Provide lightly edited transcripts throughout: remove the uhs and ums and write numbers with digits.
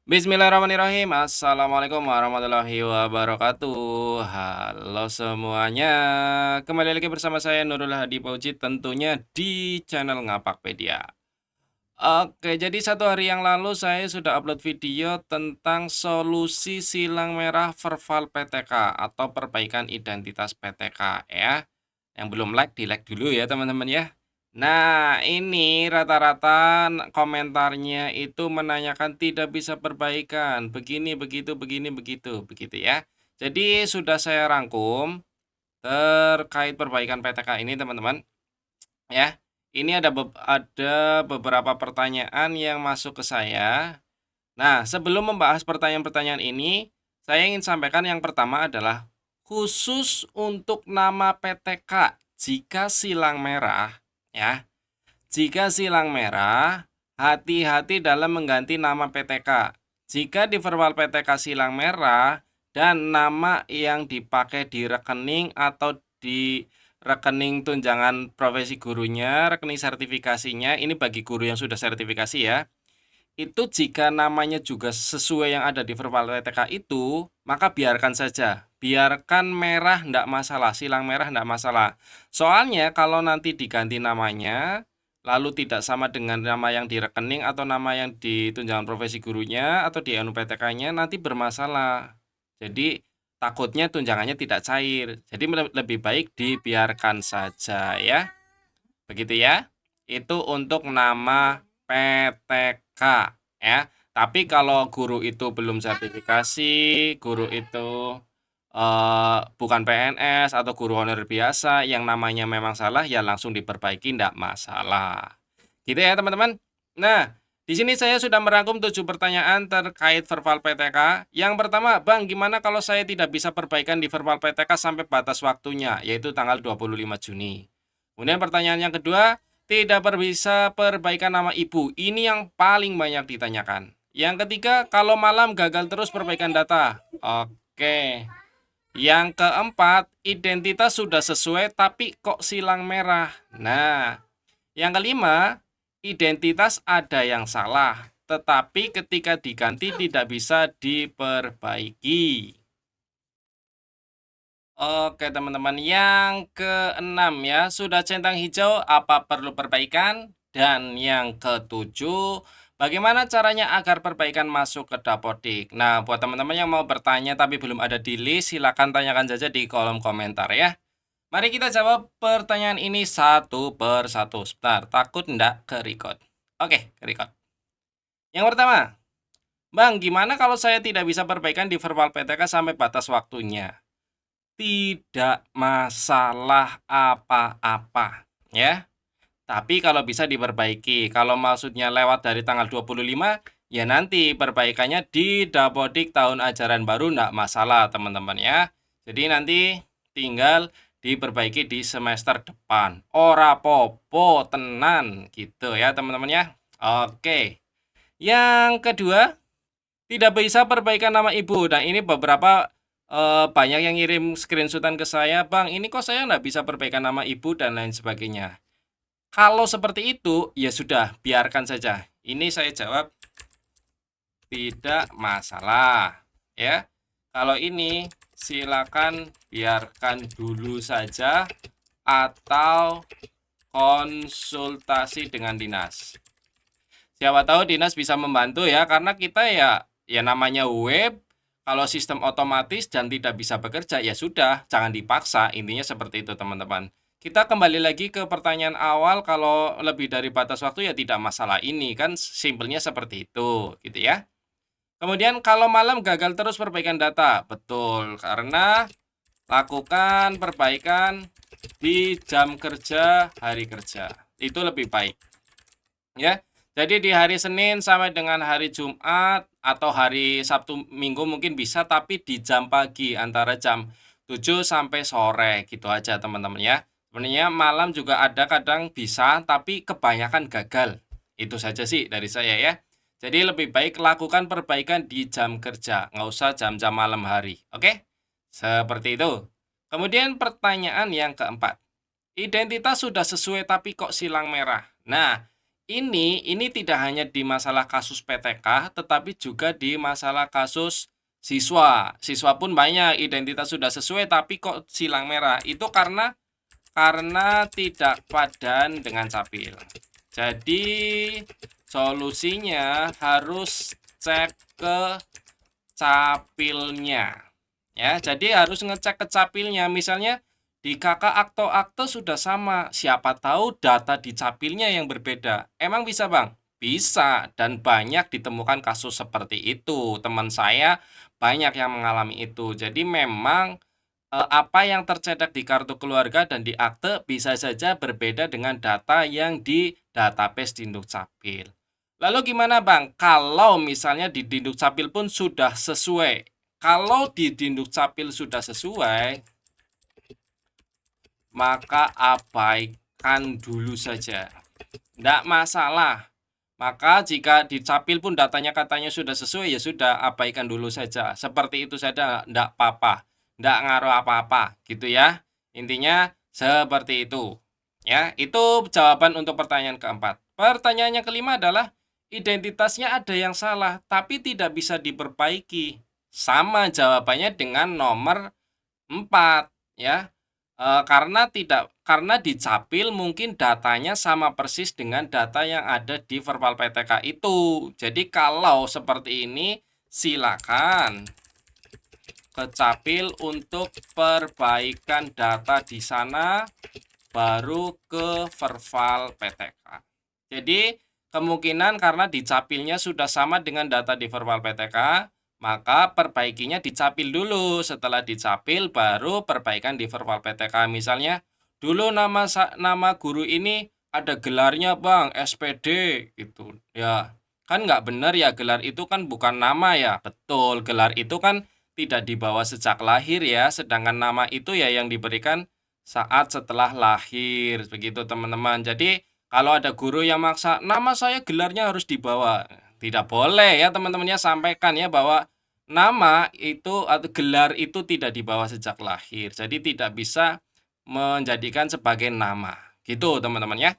Bismillahirrahmanirrahim. Assalamualaikum warahmatullahi wabarakatuh. Halo semuanya. Kembali lagi bersama saya Nurul Hadi Fauzi tentunya di channel Ngapakpedia. Oke, jadi 1 hari yang lalu saya sudah upload video tentang solusi silang merah verbal PTK atau perbaikan identitas PTK ya. Yang belum like, di-like dulu ya teman-teman ya. Nah, ini rata-rata komentarnya itu menanyakan tidak bisa perbaikan, begini, begitu, begini, begitu, begitu ya. Jadi sudah saya rangkum terkait perbaikan PTK ini teman-teman ya. Ini ada beberapa pertanyaan yang masuk ke saya. Nah, sebelum membahas pertanyaan-pertanyaan ini, saya ingin sampaikan yang pertama adalah khusus untuk nama PTK jika silang merah ya. Jika silang merah, hati-hati dalam mengganti nama PTK. Jika di verbal PTK silang merah dan nama yang dipakai di rekening atau di rekening tunjangan profesi gurunya, rekening sertifikasinya, ini bagi guru yang sudah sertifikasi ya. Itu jika namanya juga sesuai yang ada di verbal PTK itu, maka biarkan saja. Biarkan merah enggak masalah, silang merah enggak masalah. Soalnya kalau nanti diganti namanya, lalu tidak sama dengan nama yang di rekening atau nama yang di tunjangan profesi gurunya atau di NUPTK-nya nanti bermasalah. Jadi takutnya tunjangannya tidak cair. Jadi lebih baik dibiarkan saja ya. Begitu ya. Itu untuk nama PTK ya. Tapi kalau guru itu belum sertifikasi, guru itu bukan PNS atau guru honorer biasa yang namanya memang salah ya langsung diperbaiki ndak masalah. Gitu ya teman-teman. Nah, di sini saya sudah merangkum 7 pertanyaan terkait verbal PTK. Yang pertama, Bang, gimana kalau saya tidak bisa perbaikan di verbal PTK sampai batas waktunya, yaitu tanggal 25 Juni. Kemudian pertanyaan yang kedua, tidak bisa perbaikan nama ibu. Ini yang paling banyak ditanyakan. Yang ketiga, kalau malam gagal terus perbaikan data. Oke. Yang keempat, identitas sudah sesuai tapi kok silang merah. Nah, yang kelima, identitas ada yang salah, tetapi ketika diganti tidak bisa diperbaiki. Oke teman-teman, yang keenam ya, sudah centang hijau apa perlu perbaikan? Dan yang ketujuh, bagaimana caranya agar perbaikan masuk ke Dapodik? Nah, buat teman-teman yang mau bertanya tapi belum ada di list, silakan tanyakan saja di kolom komentar ya. Mari kita jawab pertanyaan ini satu per satu. Sebentar, takut enggak ke-record? Oke, ke-record. Yang pertama, Bang, gimana kalau saya tidak bisa perbaikan di verbal PTK sampai batas waktunya? Tidak masalah apa-apa, ya. Tapi kalau bisa diperbaiki. Kalau maksudnya lewat dari tanggal 25, ya nanti perbaikannya di Dapodik tahun ajaran baru enggak masalah, teman-teman ya. Jadi nanti tinggal diperbaiki di semester depan. Ora popo tenan gitu ya, teman-teman ya. Oke. Yang kedua, tidak bisa perbaikan nama ibu. Nah, ini beberapa banyak yang ngirim screenshotan ke saya, "Bang, ini kok saya nggak bisa perbaikan nama ibu," dan lain sebagainya. Kalau seperti itu, ya sudah, biarkan saja. Ini saya jawab, tidak masalah, ya. Kalau ini, silakan biarkan dulu saja atau konsultasi dengan dinas. Siapa tahu dinas bisa membantu ya, karena kita ya namanya web, kalau sistem otomatis dan tidak bisa bekerja, ya sudah, jangan dipaksa, intinya seperti itu teman-teman. Kita kembali lagi ke pertanyaan awal, kalau lebih dari batas waktu ya tidak masalah, ini kan simpelnya seperti itu, gitu ya. Kemudian kalau malam gagal terus perbaikan data, betul, karena lakukan perbaikan di jam kerja hari kerja, itu lebih baik. Ya, jadi di hari Senin sampai dengan hari Jumat atau hari Sabtu Minggu mungkin bisa, tapi di jam pagi antara jam 7 sampai sore gitu aja teman-teman ya. Sebenarnya malam juga ada kadang bisa, tapi kebanyakan gagal. Itu saja sih dari saya ya. Jadi lebih baik lakukan perbaikan di jam kerja, nggak usah jam-jam malam hari. Oke? Seperti itu. Kemudian pertanyaan yang keempat. Identitas sudah sesuai tapi kok silang merah. Nah, Ini tidak hanya di masalah kasus PTK, tetapi juga di masalah kasus siswa. Siswa pun banyak identitas sudah sesuai tapi kok silang merah. Itu karena tidak padan dengan capil. Jadi solusinya harus cek ke capilnya. Ya, jadi harus ngecek ke capilnya. Misalnya di kakak akto-akte sudah sama, siapa tahu data di capilnya yang berbeda. Emang bisa, Bang? Bisa, dan banyak ditemukan kasus seperti itu. Teman saya banyak yang mengalami itu. Jadi memang apa yang tercetak di kartu keluarga dan di akte bisa saja berbeda dengan data yang di database Dukcapil. Lalu gimana, Bang, kalau misalnya di Dukcapil pun sudah sesuai? Kalau di Dukcapil sudah sesuai, maka abaikan dulu saja. Tidak masalah. Maka jika di Capil pun datanya katanya sudah sesuai, ya sudah, abaikan dulu saja. Seperti itu saja, tidak apa-apa. Tidak ngaruh apa-apa, gitu ya. Intinya seperti itu. Ya, itu jawaban untuk pertanyaan keempat. Pertanyaan yang kelima adalah identitasnya ada yang salah, tapi tidak bisa diperbaiki. Sama jawabannya dengan nomor 4, ya. Karena di Capil mungkin datanya sama persis dengan data yang ada di verbal PTK itu. Jadi kalau seperti ini, silakan ke Capil untuk perbaikan data di sana, baru ke verbal PTK. Jadi kemungkinan karena di Capilnya sudah sama dengan data di verbal PTK, maka perbaikinya dicapil dulu. Setelah dicapil baru perbaikan di verbal PTK. Misalnya dulu nama guru ini ada gelarnya, Bang, SPD gitu. Ya, kan nggak benar ya, gelar itu kan bukan nama ya. Betul, gelar itu kan tidak dibawa sejak lahir ya, sedangkan nama itu ya yang diberikan saat setelah lahir. Begitu, teman-teman. Jadi kalau ada guru yang maksa, nama saya gelarnya harus dibawa. Tidak boleh ya, teman-temannya, sampaikan ya bahwa nama itu atau gelar itu tidak dibawa sejak lahir. Jadi tidak bisa menjadikan sebagai nama. Gitu, teman-teman ya.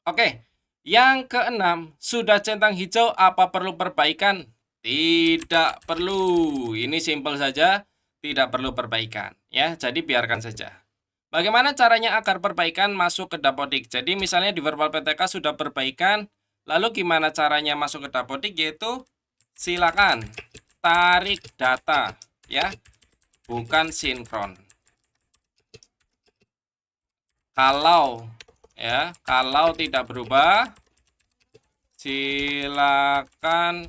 Oke. Yang keenam, sudah centang hijau apa perlu perbaikan? Tidak perlu. Ini simpel saja, tidak perlu perbaikan ya. Jadi biarkan saja. Bagaimana caranya agar perbaikan masuk ke Dapodik? Jadi misalnya di verbal PTK sudah perbaikan, lalu gimana caranya masuk ke Dapodik? Yaitu silakan tarik data ya, bukan sinkron. Kalau tidak berubah, silakan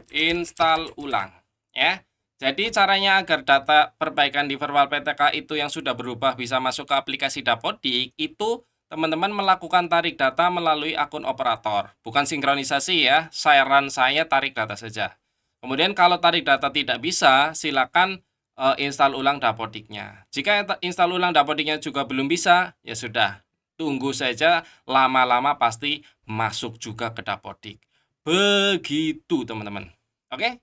install ulang ya. Jadi caranya agar data perbaikan di verbal PTK itu yang sudah berubah bisa masuk ke aplikasi Dapodik, itu teman-teman melakukan tarik data melalui akun operator. Bukan sinkronisasi ya, saran saya tarik data saja. Kemudian kalau tarik data tidak bisa, silakan install ulang Dapodiknya. Jika install ulang Dapodiknya juga belum bisa, ya sudah, tunggu saja, lama-lama pasti masuk juga ke Dapodik. Begitu, teman-teman. Oke?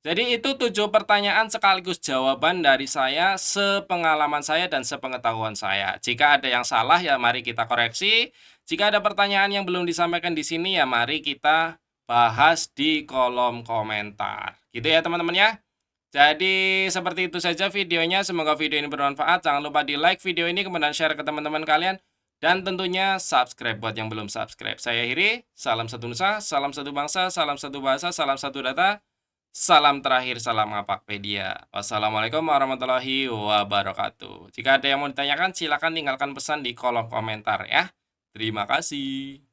Jadi itu 7 pertanyaan sekaligus jawaban dari saya, sepengalaman saya dan sepengetahuan saya. Jika ada yang salah ya mari kita koreksi. Jika ada pertanyaan yang belum disampaikan di sini ya mari kita bahas di kolom komentar. Gitu ya, teman-teman ya. Jadi seperti itu saja videonya. Semoga video ini bermanfaat. Jangan lupa di-like video ini kemudian share ke teman-teman kalian dan tentunya subscribe buat yang belum subscribe. Saya akhiri, salam satu nusa, salam satu bangsa, salam satu bahasa, salam satu data. Salam terakhir, salam Ngapakpedia. Wassalamualaikum warahmatullahi wabarakatuh. Jika ada yang mau ditanyakan, silakan tinggalkan pesan di kolom komentar ya. Terima kasih.